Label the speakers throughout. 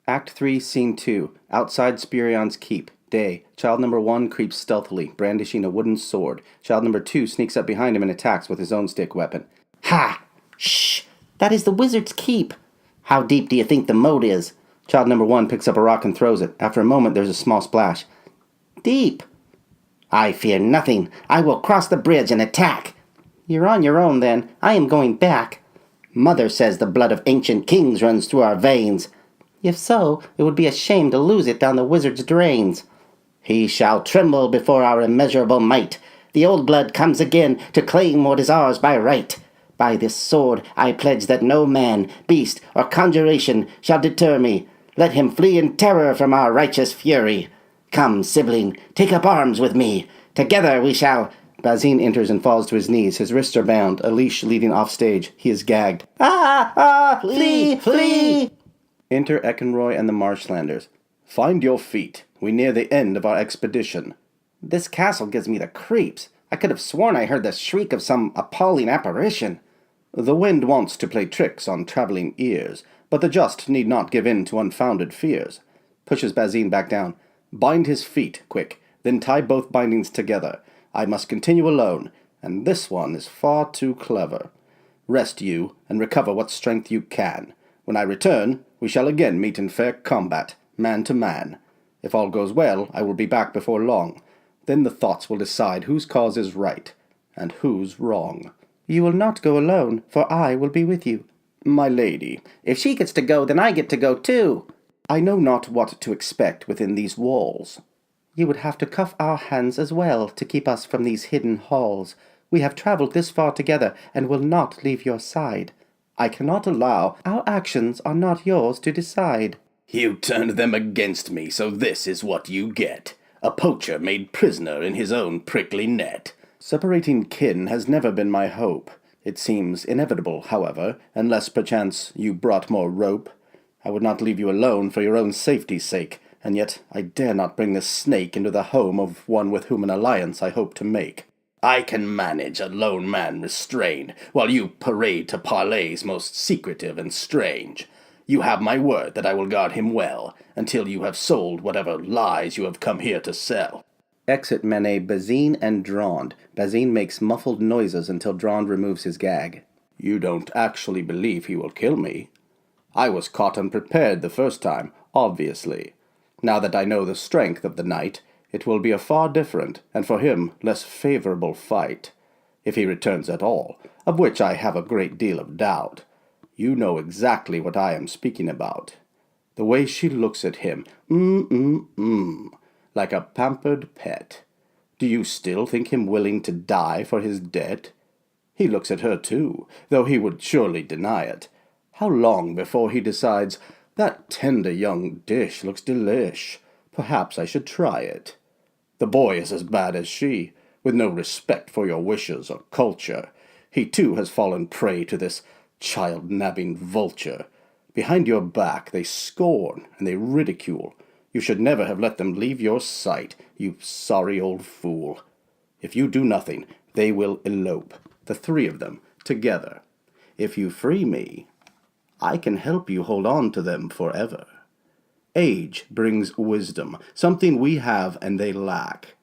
Speaker 1: Act 3, Scene 2. Outside Spirion's keep. Day. Child number 1 creeps stealthily, brandishing a wooden sword. Child number 2 sneaks up behind him and attacks with his own stick weapon.
Speaker 2: Ha! Shh! That is the wizard's keep. How deep do you think the moat is?
Speaker 1: Child number 1 picks up a rock and throws it. After a moment, there's a small splash.
Speaker 2: Deep. I fear nothing. I will cross the bridge and attack. You're on your own, then. I am going back. Mother says the blood of ancient kings runs through our veins. If so, it would be a shame to lose it down the wizard's drains. He shall tremble before our immeasurable might. The old blood comes again to claim what is ours by right. By this sword I pledge that no man, beast, or conjuration shall deter me. Let him flee in terror from our righteous fury. Come, sibling, take up arms with me. Together we shall...
Speaker 1: Bazine enters and falls to his knees. His wrists are bound, a leash leading off stage. He is gagged.
Speaker 2: Flee, flee!
Speaker 1: Enter Eckenroy and the Marshlanders. Find your feet. We near the end of our expedition.
Speaker 2: This castle gives me the creeps. I could have sworn I heard the shriek of some appalling apparition.
Speaker 1: The wind wants to play tricks on traveling ears, but the just need not give in to unfounded fears. Pushes Bazine back down. Bind his feet, quick, then tie both bindings together. I must continue alone, and this one is far too clever. Rest you, and recover what strength you can. When I return, we shall again meet in fair combat, man to man. If all goes well, I will be back before long. Then the thoughts will decide whose cause is right, and whose wrong.
Speaker 2: You will not go alone, for I will be with you.
Speaker 1: My lady,
Speaker 2: if she gets to go, then I get to go too.
Speaker 1: I know not what to expect within these walls.
Speaker 2: You would have to cuff our hands as well to keep us from these hidden halls. We have traveled this far together and will not leave your side. I cannot allow. Our actions are not yours to decide.
Speaker 1: You turned them against me, so this is what you get. A poacher made prisoner in his own prickly net. Separating kin has never been my hope. It seems inevitable, however, unless perchance you brought more rope. I would not leave you alone for your own safety's sake, and yet I dare not bring this snake into the home of one with whom an alliance I hope to make. I can manage a lone man restrained, while you parade to parleys most secretive and strange. You have my word that I will guard him well, until you have sold whatever lies you have come here to sell. Exit Manet, Bazine, and Drond. Bazine makes muffled noises until Drond removes his gag. You don't actually believe he will kill me? I was caught unprepared the first time, obviously. Now that I know the strength of the knight, it will be a far different, and for him less favorable fight. If he returns at all, of which I have a great deal of doubt. You know exactly what I am speaking about. The way she looks at him, like a pampered pet. Do you still think him willing to die for his debt? He looks at her too, though he would surely deny it. How long before he decides, that tender young dish looks delish. Perhaps I should try it. The boy is as bad as she, with no respect for your wishes or culture. He too has fallen prey to this child-nabbing vulture. Behind your back they scorn and they ridicule. You should never have let them leave your sight, you sorry old fool. If you do nothing, they will elope, the three of them, together. If you free me, I can help you hold on to them forever. Age brings wisdom, something we have and they lack.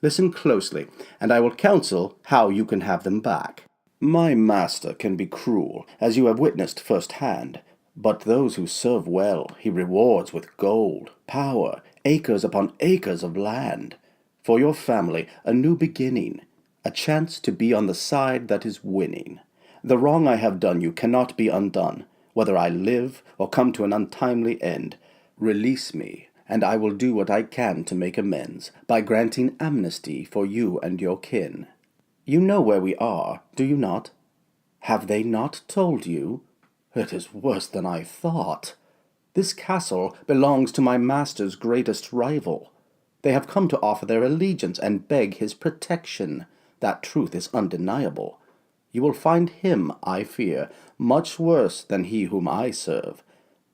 Speaker 1: Listen closely, and I will counsel how you can have them back. My master can be cruel, as you have witnessed firsthand, but those who serve well he rewards with gold, power, acres upon acres of land. For your family, a new beginning, a chance to be on the side that is winning. The wrong I have done you cannot be undone, whether I live or come to an untimely end. Release me, and I will do what I can to make amends, by granting amnesty for you and your kin. You know where we are, do you not? Have they not told you? It is worse than I thought. This castle belongs to my master's greatest rival. They have come to offer their allegiance and beg his protection. That truth is undeniable. You will find him, I fear, much worse than he whom I serve.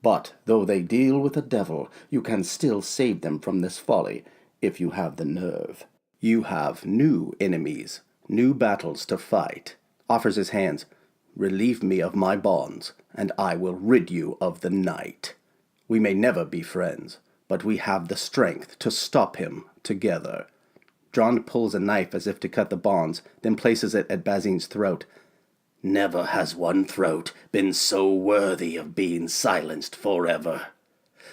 Speaker 1: But though they deal with the devil, you can still save them from this folly, if you have the nerve. You have new enemies, new battles to fight. Offers his hands. Relieve me of my bonds, and I will rid you of the night. We may never be friends, but we have the strength to stop him together. Drond pulls a knife as if to cut the bonds, then places it at Bazin's throat. Never has one throat been so worthy of being silenced forever.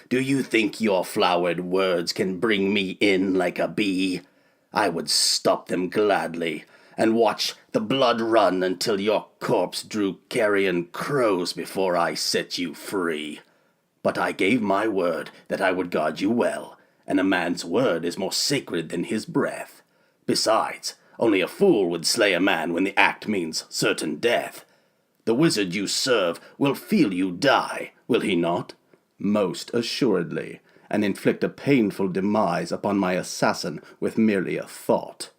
Speaker 1: Do you think your flowered words can bring me in like a bee? I would stop them gladly, and watch the blood run until your corpse drew carrion crows before I set you free. But I gave my word that I would guard you well, and a man's word is more sacred than his breath. Besides, only a fool would slay a man when the act means certain death. The wizard you serve will feel you die, will he not? Most assuredly, and inflict a painful demise upon my assassin with merely a thought.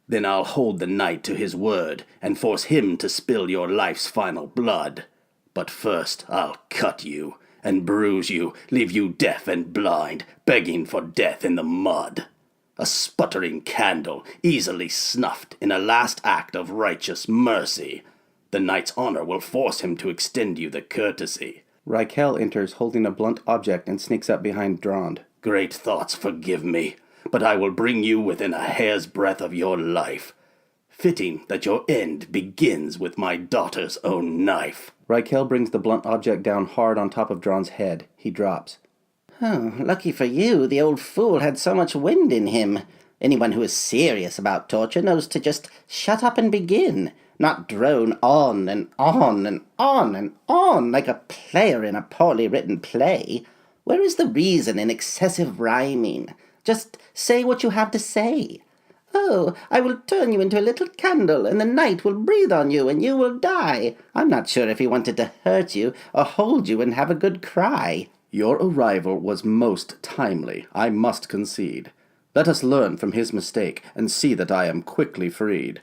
Speaker 1: Then I'll hold the knight to his word, and force him to spill your life's final blood. But first I'll cut you, and bruise you, leave you deaf and blind, begging for death in the mud. A sputtering candle, easily snuffed in a last act of righteous mercy. The knight's honor will force him to extend you the courtesy. Raquel enters holding a blunt object and sneaks up behind Drond. Great thoughts, forgive me, but I will bring you within a hair's breadth of your life. Fitting that your end begins with my daughter's own knife. Raquel brings the blunt object down hard on top of Drond's head. He drops.
Speaker 2: Oh, lucky for you, the old fool had so much wind in him. Anyone who is serious about torture knows to just shut up and begin, not drone on and on and on and on like a player in a poorly written play. Where is the reason in excessive rhyming? Just say what you have to say. Oh, I will turn you into a little candle, and the night will breathe on you, and you will die. I'm not sure if he wanted to hurt you, or hold you and have a good cry.
Speaker 1: Your arrival was most timely, I must concede. Let us learn from his mistake, and see that I am quickly freed.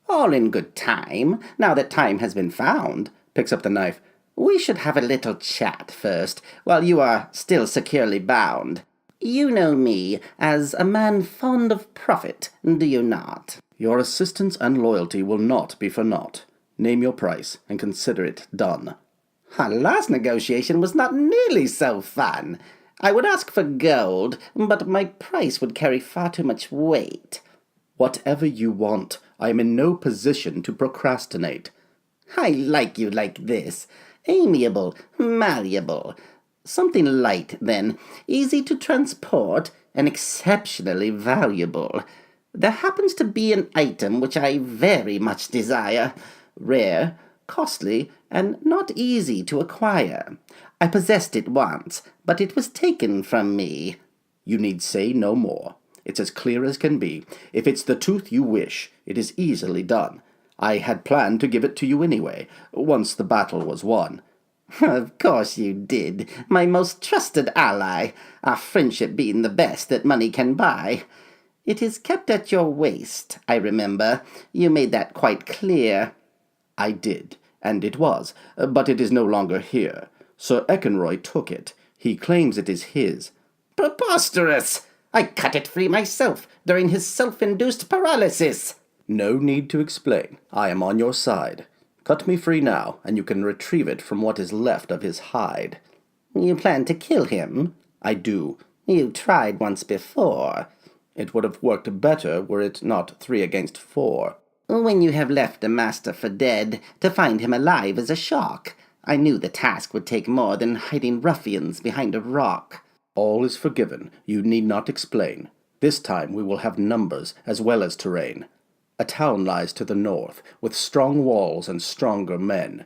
Speaker 2: All in good time, now that time has been found.
Speaker 1: Picks up the knife.
Speaker 2: We should have a little chat first, while you are still securely bound. You know me as a man fond of profit, do you not?
Speaker 1: Your assistance and loyalty will not be for naught. Name your price, and consider it done.
Speaker 2: Our last negotiation was not nearly so fun. I would ask for gold, but my price would carry far too much weight.
Speaker 1: Whatever you want, I am in no position to procrastinate.
Speaker 2: I like you like this. Amiable, malleable. Something light, then, easy to transport, and exceptionally valuable. There happens to be an item which I very much desire. Rare, costly, and not easy to acquire. I possessed it once, but it was taken from me.
Speaker 1: You need say no more. It's as clear as can be. If it's the tooth you wish, it is easily done. I had planned to give it to you anyway, once the battle was won.
Speaker 2: Of course you did, my most trusted ally, our friendship being the best that money can buy. It is kept at your waist, I remember. You made that quite clear.
Speaker 1: I did, and it was, but it is no longer here. Sir Eckenroy took it. He claims it is his.
Speaker 2: Preposterous! I cut it free myself during his self-induced paralysis.
Speaker 1: No need to explain. I am on your side. Cut me free now, and you can retrieve it from what is left of his hide.
Speaker 2: You plan to kill him?
Speaker 1: I do.
Speaker 2: You tried once before.
Speaker 1: It would have worked better were it not 3 against 4.
Speaker 2: When you have left a master for dead, to find him alive is a shock. I knew the task would take more than hiding ruffians behind a rock.
Speaker 1: All is forgiven. You need not explain. This time we will have numbers as well as terrain. A town lies to the north, with strong walls and stronger men.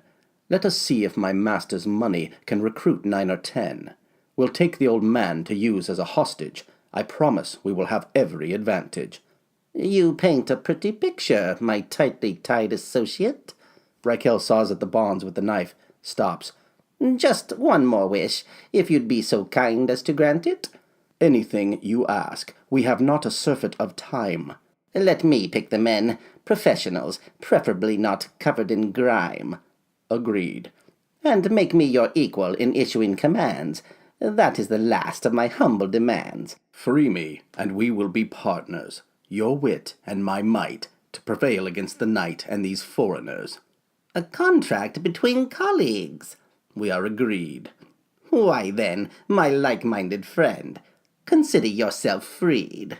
Speaker 1: Let us see if my master's money can recruit 9 or 10. We'll take the old man to use as a hostage. I promise we will have every advantage.
Speaker 2: You paint a pretty picture, my tightly tied associate.
Speaker 1: Raquel saws at the bonds with the knife, stops.
Speaker 2: Just one more wish, if you'd be so kind as to grant it.
Speaker 1: Anything you ask. We have not a surfeit of time.
Speaker 2: Let me pick the men, professionals, preferably not covered in grime.
Speaker 1: Agreed.
Speaker 2: And make me your equal in issuing commands. That is the last of my humble demands.
Speaker 1: Free me, and we will be partners. Your wit and my might, to prevail against the knight and these foreigners.
Speaker 2: A contract between colleagues.
Speaker 1: We are agreed.
Speaker 2: Why then, my like-minded friend, consider yourself freed.